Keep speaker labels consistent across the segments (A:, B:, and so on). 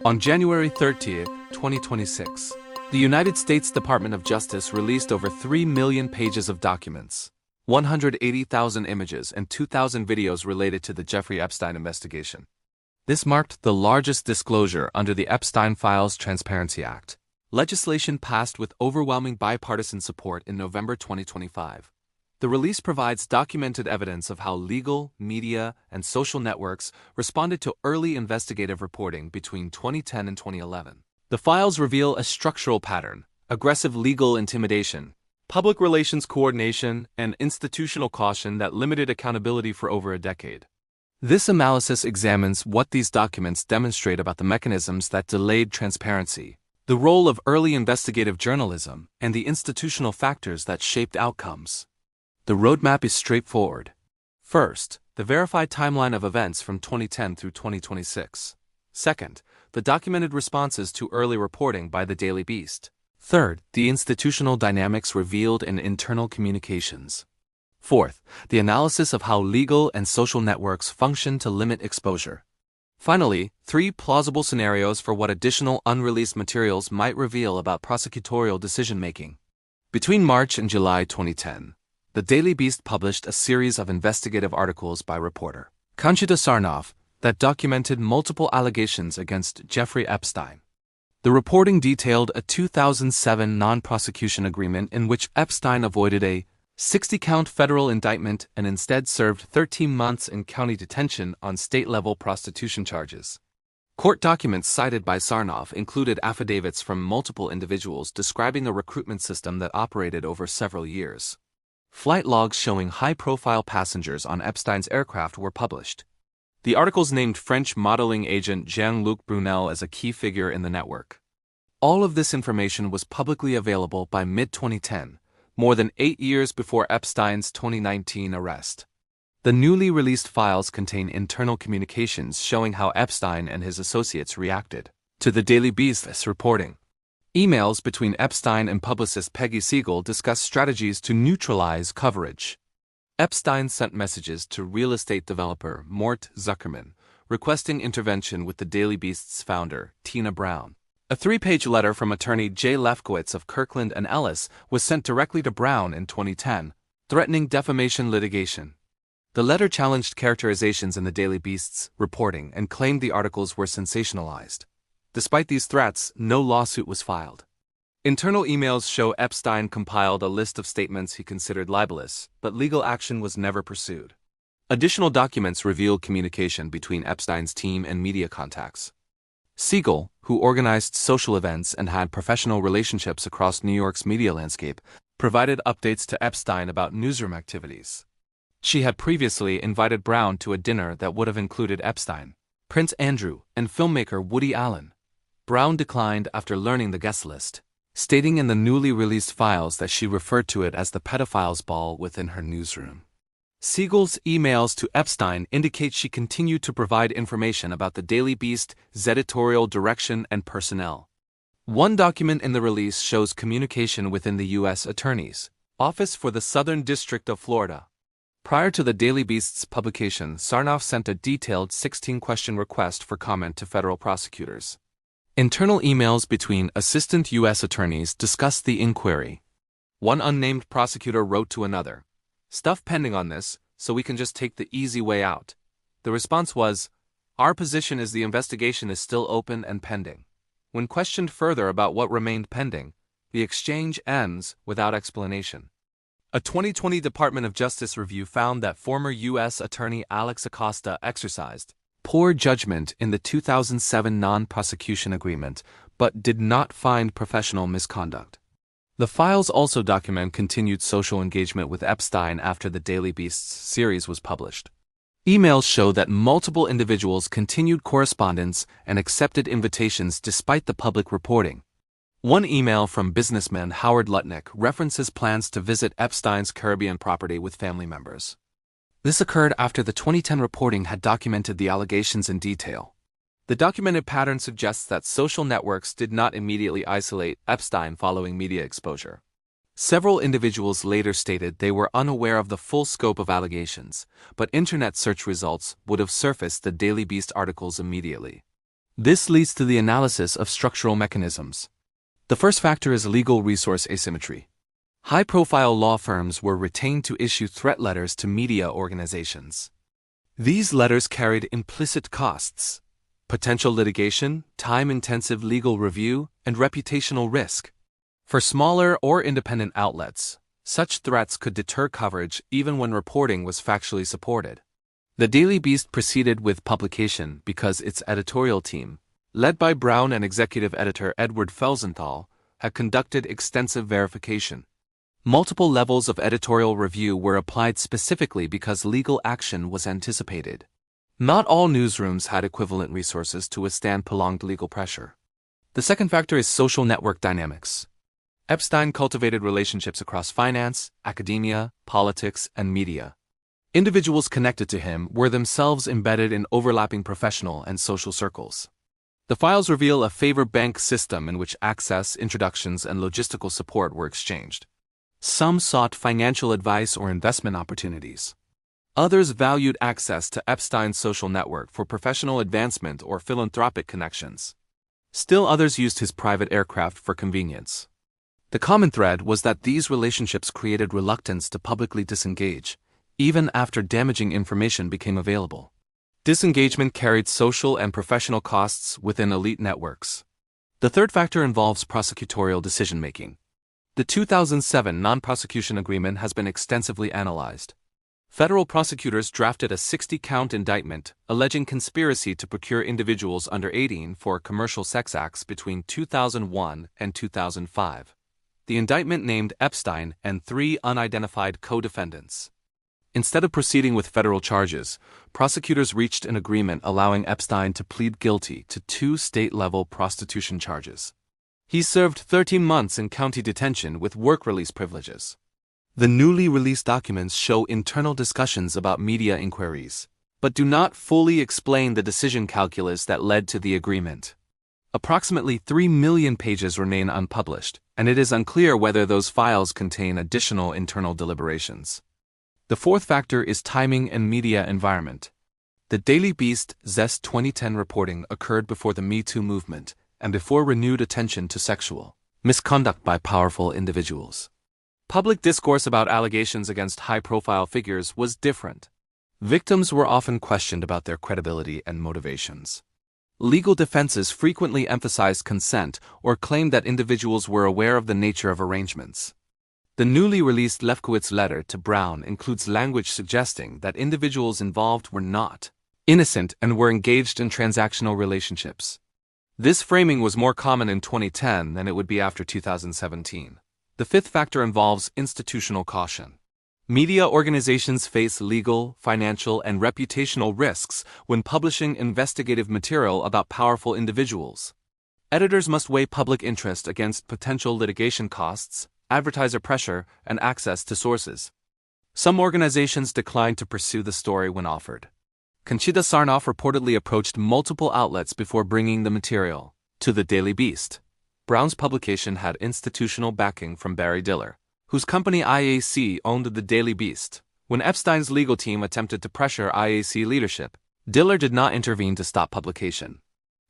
A: On January 30th, 2026, the United States Department of Justice released over 3 million pages of documents, 180,000 images, and 2,000 videos related to the Jeffrey Epstein investigation. This marked the largest disclosure under the Epstein Files Transparency Act, legislation passed with overwhelming bipartisan support in November 2025. The release provides documented evidence of how legal, media, and social networks responded to early investigative reporting between 2010 and 2011. The files reveal a structural pattern: aggressive legal intimidation, public relations coordination, and institutional caution that limited accountability for over a decade. This analysis examines what these documents demonstrate about the mechanisms that delayed transparency, the role of early investigative journalism, and the institutional factors that shaped outcomes. The roadmap is straightforward. First, the verified timeline of events from 2010 through 2026. Second, the documented responses to early reporting by the Daily Beast. Third, the institutional dynamics revealed in internal communications. Fourth, the analysis of how legal and social networks function to limit exposure. Finally, 3 plausible scenarios for what additional unreleased materials might reveal about prosecutorial decision-making. Between March and July 2010, the Daily Beast published a series of investigative articles by reporter Conchita Sarnoff that documented multiple allegations against Jeffrey Epstein. The reporting detailed a 2007 non-prosecution agreement in which Epstein avoided a 60-count federal indictment and instead served 13 months in county detention on state-level prostitution charges. Court documents cited by Sarnoff included affidavits from multiple individuals describing a recruitment system that operated over several years. Flight logs showing high-profile passengers on Epstein's aircraft were published. The articles named French modeling agent Jean-Luc Brunel as a key figure in the network. All of this information was publicly available by mid-2010, more than 8 years before Epstein's 2019 arrest. The newly released files contain internal communications showing how Epstein and his associates reacted to the Daily Beast's reporting. Emails between Epstein and publicist Peggy Siegel discuss strategies to neutralize coverage. Epstein sent messages to real estate developer Mort Zuckerman, requesting intervention with the Daily Beast's founder, Tina Brown. A 3-page letter from attorney Jay Lefkowitz of Kirkland & Ellis was sent directly to Brown in 2010, threatening defamation litigation. The letter challenged characterizations in the Daily Beast's reporting and claimed the articles were sensationalized. Despite these threats, no lawsuit was filed. Internal emails show Epstein compiled a list of statements he considered libelous, but legal action was never pursued. Additional documents reveal communication between Epstein's team and media contacts. Siegel, who organized social events and had professional relationships across New York's media landscape, provided updates to Epstein about newsroom activities. She had previously invited Brown to a dinner that would have included Epstein, Prince Andrew, and filmmaker Woody Allen. Brown declined after learning the guest list, stating in the newly released files that she referred to it as the pedophiles' ball within her newsroom. Siegel's emails to Epstein indicate she continued to provide information about the Daily Beast's editorial direction and personnel. One document in the release shows communication within the U.S. Attorney's Office for the Southern District of Florida. Prior to the Daily Beast's publication, Sarnoff sent a detailed 16-question request for comment to federal prosecutors. Internal emails between assistant U.S. attorneys discussed the inquiry. One unnamed prosecutor wrote to another, "Stuff pending on this, so we can just take the easy way out." The response was, "Our position is the investigation is still open and pending." When questioned further about what remained pending, the exchange ends without explanation. A 2020 Department of Justice review found that former U.S. Attorney Alex Acosta exercised poor judgment in the 2007 non-prosecution agreement, but did not find professional misconduct. The files also document continued social engagement with Epstein after the Daily Beast's series was published. Emails show that multiple individuals continued correspondence and accepted invitations despite the public reporting. One email from businessman Howard Lutnick references plans to visit Epstein's Caribbean property with family members. This occurred after the 2010 reporting had documented the allegations in detail. The documented pattern suggests that social networks did not immediately isolate Epstein following media exposure. Several individuals later stated they were unaware of the full scope of allegations, but internet search results would have surfaced the Daily Beast articles immediately. This leads to the analysis of structural mechanisms. The first factor is legal resource asymmetry. High-profile law firms were retained to issue threat letters to media organizations. These letters carried implicit costs: potential litigation, time-intensive legal review, and reputational risk. For smaller or independent outlets, such threats could deter coverage even when reporting was factually supported. The Daily Beast proceeded with publication because its editorial team, led by Brown and executive editor Edward Felsenthal, had conducted extensive verification. Multiple levels of editorial review were applied specifically because legal action was anticipated. Not all newsrooms had equivalent resources to withstand prolonged legal pressure. The second factor is social network dynamics. Epstein cultivated relationships across finance, academia, politics, and media. Individuals connected to him were themselves embedded in overlapping professional and social circles. The files reveal a favor-bank system in which access, introductions, and logistical support were exchanged. Some sought financial advice or investment opportunities. Others valued access to Epstein's social network for professional advancement or philanthropic connections. Still others used his private aircraft for convenience. The common thread was that these relationships created reluctance to publicly disengage, even after damaging information became available. Disengagement carried social and professional costs within elite networks. The third factor involves prosecutorial decision-making. The 2007 non-prosecution agreement has been extensively analyzed. Federal prosecutors drafted a 60-count indictment alleging conspiracy to procure individuals under 18 for commercial sex acts between 2001 and 2005. The indictment named Epstein and 3 unidentified co-defendants. Instead of proceeding with federal charges, prosecutors reached an agreement allowing Epstein to plead guilty to 2 state-level prostitution charges. He served 13 months in county detention with work release privileges. The newly released documents show internal discussions about media inquiries, but do not fully explain the decision calculus that led to the agreement. Approximately 3 million pages remain unpublished, and it is unclear whether those files contain additional internal deliberations. The fourth factor is timing and media environment. The Daily Beast Zest 2010 reporting occurred before the Me Too movement and before renewed attention to sexual misconduct by powerful individuals. Public discourse about allegations against high-profile figures was different. Victims were often questioned about their credibility and motivations. Legal defenses frequently emphasized consent or claimed that individuals were aware of the nature of arrangements. The newly released Lefkowitz letter to Brown includes language suggesting that individuals involved were not innocent and were engaged in transactional relationships. This framing was more common in 2010 than it would be after 2017. The fifth factor involves institutional caution. Media organizations face legal, financial, and reputational risks when publishing investigative material about powerful individuals. Editors must weigh public interest against potential litigation costs, advertiser pressure, and access to sources. Some organizations declined to pursue the story when offered. Conchita Sarnoff reportedly approached multiple outlets before bringing the material to the Daily Beast. Brown's publication had institutional backing from Barry Diller, whose company IAC owned the Daily Beast. When Epstein's legal team attempted to pressure IAC leadership, Diller did not intervene to stop publication.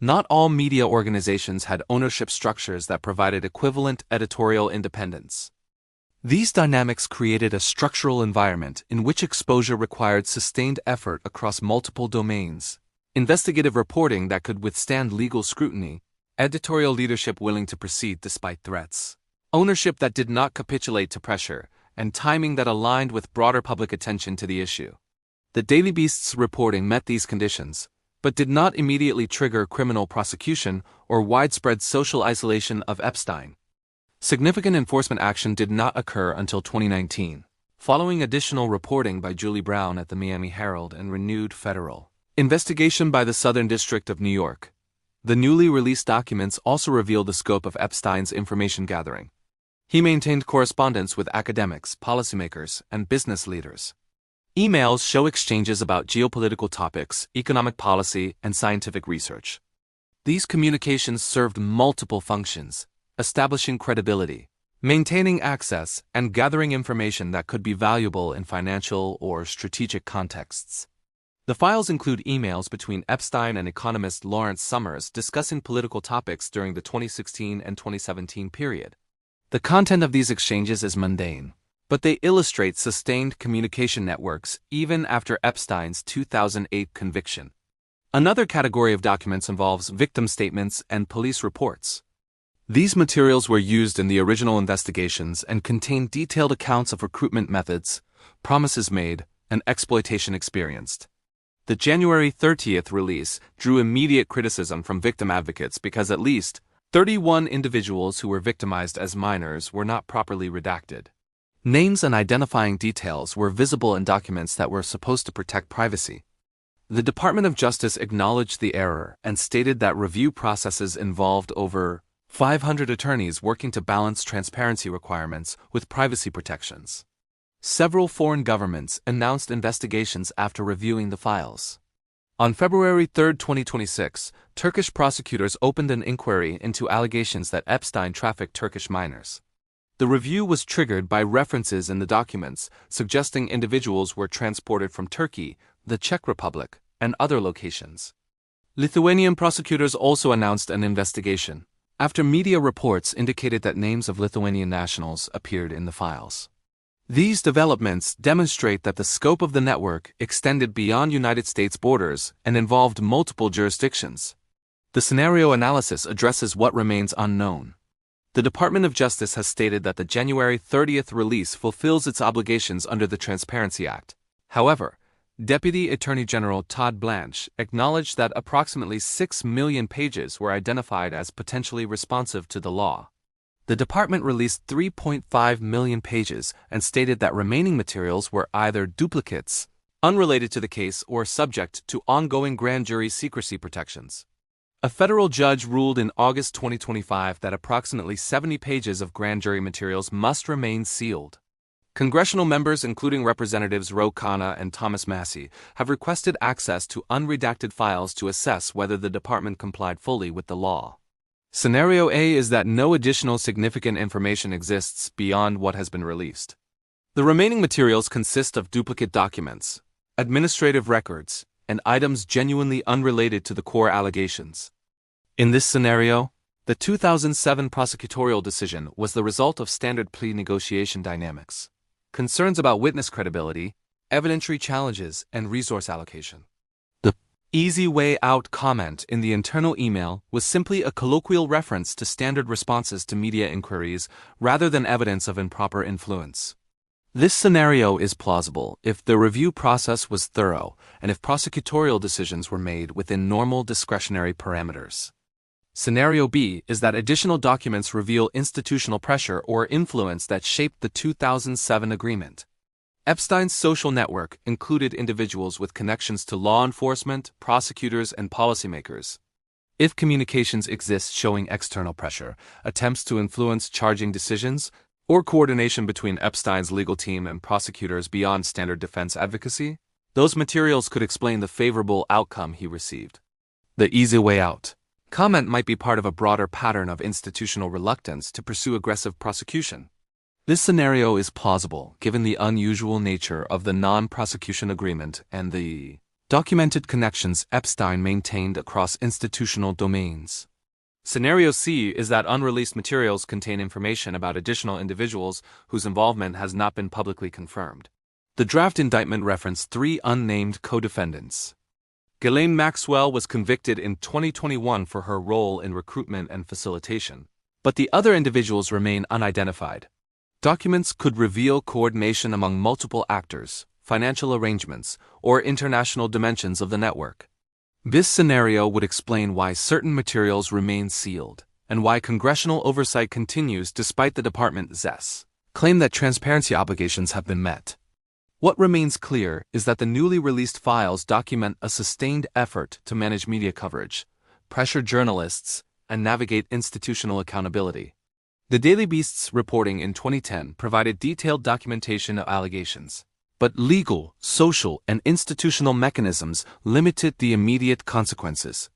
A: Not all media organizations had ownership structures that provided equivalent editorial independence. These dynamics created a structural environment in which exposure required sustained effort across multiple domains: investigative reporting that could withstand legal scrutiny, editorial leadership willing to proceed despite threats, ownership that did not capitulate to pressure, and timing that aligned with broader public attention to the issue. The Daily Beast's reporting met these conditions, but did not immediately trigger criminal prosecution or widespread social isolation of Epstein. Significant enforcement action did not occur until 2019, following additional reporting by Julie Brown at the Miami Herald and renewed federal investigation by the Southern District of New York. The newly released documents also reveal the scope of Epstein's information gathering. He maintained correspondence with academics, policymakers, and business leaders. Emails show exchanges about geopolitical topics, economic policy, and scientific research. These communications served multiple functions: establishing credibility, maintaining access, and gathering information that could be valuable in financial or strategic contexts. The files include emails between Epstein and economist Lawrence Summers discussing political topics during the 2016 and 2017 period. The content of these exchanges is mundane, but they illustrate sustained communication networks even after Epstein's 2008 conviction. Another category of documents involves victim statements and police reports. These materials were used in the original investigations and contain detailed accounts of recruitment methods, promises made, and exploitation experienced. The January 30th release drew immediate criticism from victim advocates because at least 31 individuals who were victimized as minors were not properly redacted. Names and identifying details were visible in documents that were supposed to protect privacy. The Department of Justice acknowledged the error and stated that review processes involved over 500 attorneys working to balance transparency requirements with privacy protections. Several foreign governments announced investigations after reviewing the files. On February 3, 2026, Turkish prosecutors opened an inquiry into allegations that Epstein trafficked Turkish minors. The review was triggered by references in the documents suggesting individuals were transported from Turkey, the Czech Republic, and other locations. Lithuanian prosecutors also announced an investigation, after media reports indicated that names of Lithuanian nationals appeared in the files. These developments demonstrate that the scope of the network extended beyond United States borders and involved multiple jurisdictions. The scenario analysis addresses what remains unknown. The Department of Justice has stated that the January 30th release fulfills its obligations under the Transparency Act. However, Deputy Attorney General Todd Blanche acknowledged that approximately 6 million pages were identified as potentially responsive to the law. The department released 3.5 million pages and stated that remaining materials were either duplicates, unrelated to the case, or subject to ongoing grand jury secrecy protections. A federal judge ruled in August 2025 that approximately 70 pages of grand jury materials must remain sealed. Congressional members, including Representatives Ro Khanna and Thomas Massie, have requested access to unredacted files to assess whether the department complied fully with the law. Scenario A is that no additional significant information exists beyond what has been released. The remaining materials consist of duplicate documents, administrative records, and items genuinely unrelated to the core allegations. In this scenario, the 2007 prosecutorial decision was the result of standard plea negotiation dynamics, concerns about witness credibility, evidentiary challenges, and resource allocation. The easy way out comment in the internal email was simply a colloquial reference to standard responses to media inquiries rather than evidence of improper influence. This scenario is plausible if the review process was thorough and if prosecutorial decisions were made within normal discretionary parameters. Scenario B is that additional documents reveal institutional pressure or influence that shaped the 2007 agreement. Epstein's social network included individuals with connections to law enforcement, prosecutors, and policymakers. If communications exist showing external pressure, attempts to influence charging decisions, or coordination between Epstein's legal team and prosecutors beyond standard defense advocacy, those materials could explain the favorable outcome he received. The easy way out comment might be part of a broader pattern of institutional reluctance to pursue aggressive prosecution. This scenario is plausible given the unusual nature of the non-prosecution agreement and the documented connections Epstein maintained across institutional domains. Scenario C is that unreleased materials contain information about additional individuals whose involvement has not been publicly confirmed. The draft indictment referenced 3 unnamed co-defendants. Ghislaine Maxwell was convicted in 2021 for her role in recruitment and facilitation, but the other individuals remain unidentified. Documents could reveal coordination among multiple actors, financial arrangements, or international dimensions of the network. This scenario would explain why certain materials remain sealed, and why congressional oversight continues despite the department's claim that transparency obligations have been met. What remains clear is that the newly released files document a sustained effort to manage media coverage, pressure journalists, and navigate institutional accountability. The Daily Beast's reporting in 2010 provided detailed documentation of allegations, but legal, social, and institutional mechanisms limited the immediate consequences.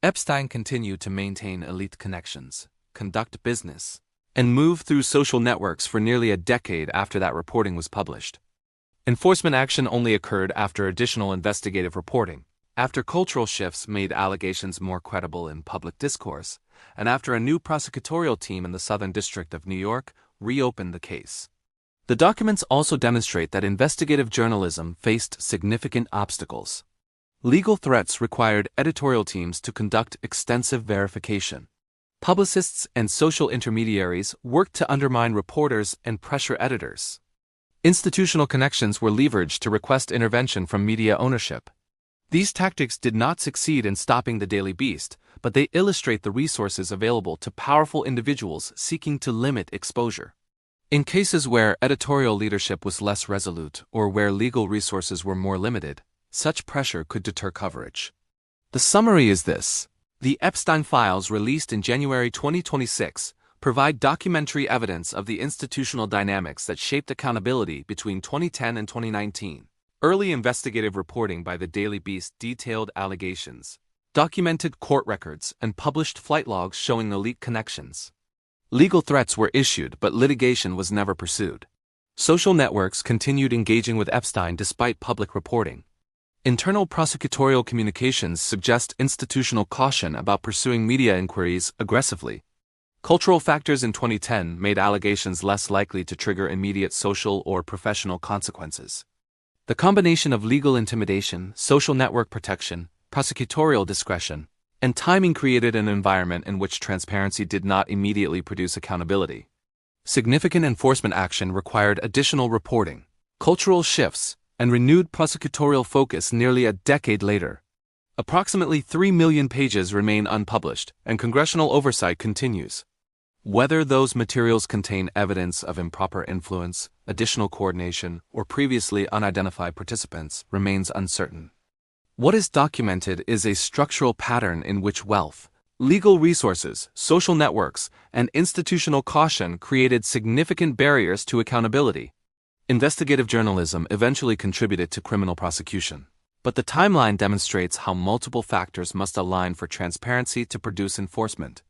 A: Epstein continued to maintain elite connections, conduct business, and move through social networks for nearly a decade after that reporting was published. Enforcement action only occurred after additional investigative reporting, after cultural shifts made allegations more credible in public discourse, and after a new prosecutorial team in the Southern District of New York reopened the case. The documents also demonstrate that investigative journalism faced significant obstacles. Legal threats required editorial teams to conduct extensive verification. Publicists and social intermediaries worked to undermine reporters and pressure editors. Institutional connections were leveraged to request intervention from media ownership. These tactics did not succeed in stopping the Daily Beast, but they illustrate the resources available to powerful individuals seeking to limit exposure. In cases where editorial leadership was less resolute or where legal resources were more limited, such pressure could deter coverage. The summary is this. The Epstein files released in January 2026 provide documentary evidence of the institutional dynamics that shaped accountability between 2010 and 2019. Early investigative reporting by the Daily Beast detailed allegations, documented court records, and published flight logs showing elite connections. Legal threats were issued, but litigation was never pursued. Social networks continued engaging with Epstein despite public reporting. Internal prosecutorial communications suggest institutional caution about pursuing media inquiries aggressively. Cultural factors in 2010 made allegations less likely to trigger immediate social or professional consequences. The combination of legal intimidation, social network protection, prosecutorial discretion, and timing created an environment in which transparency did not immediately produce accountability. Significant enforcement action required additional reporting, cultural shifts, and renewed prosecutorial focus nearly a decade later. Approximately 3 million pages remain unpublished, and congressional oversight continues. Whether those materials contain evidence of improper influence, additional coordination, or previously unidentified participants remains uncertain. What is documented is a structural pattern in which wealth, legal resources, social networks, and institutional caution created significant barriers to accountability. Investigative journalism eventually contributed to criminal prosecution, but the timeline demonstrates how multiple factors must align for transparency to produce enforcement.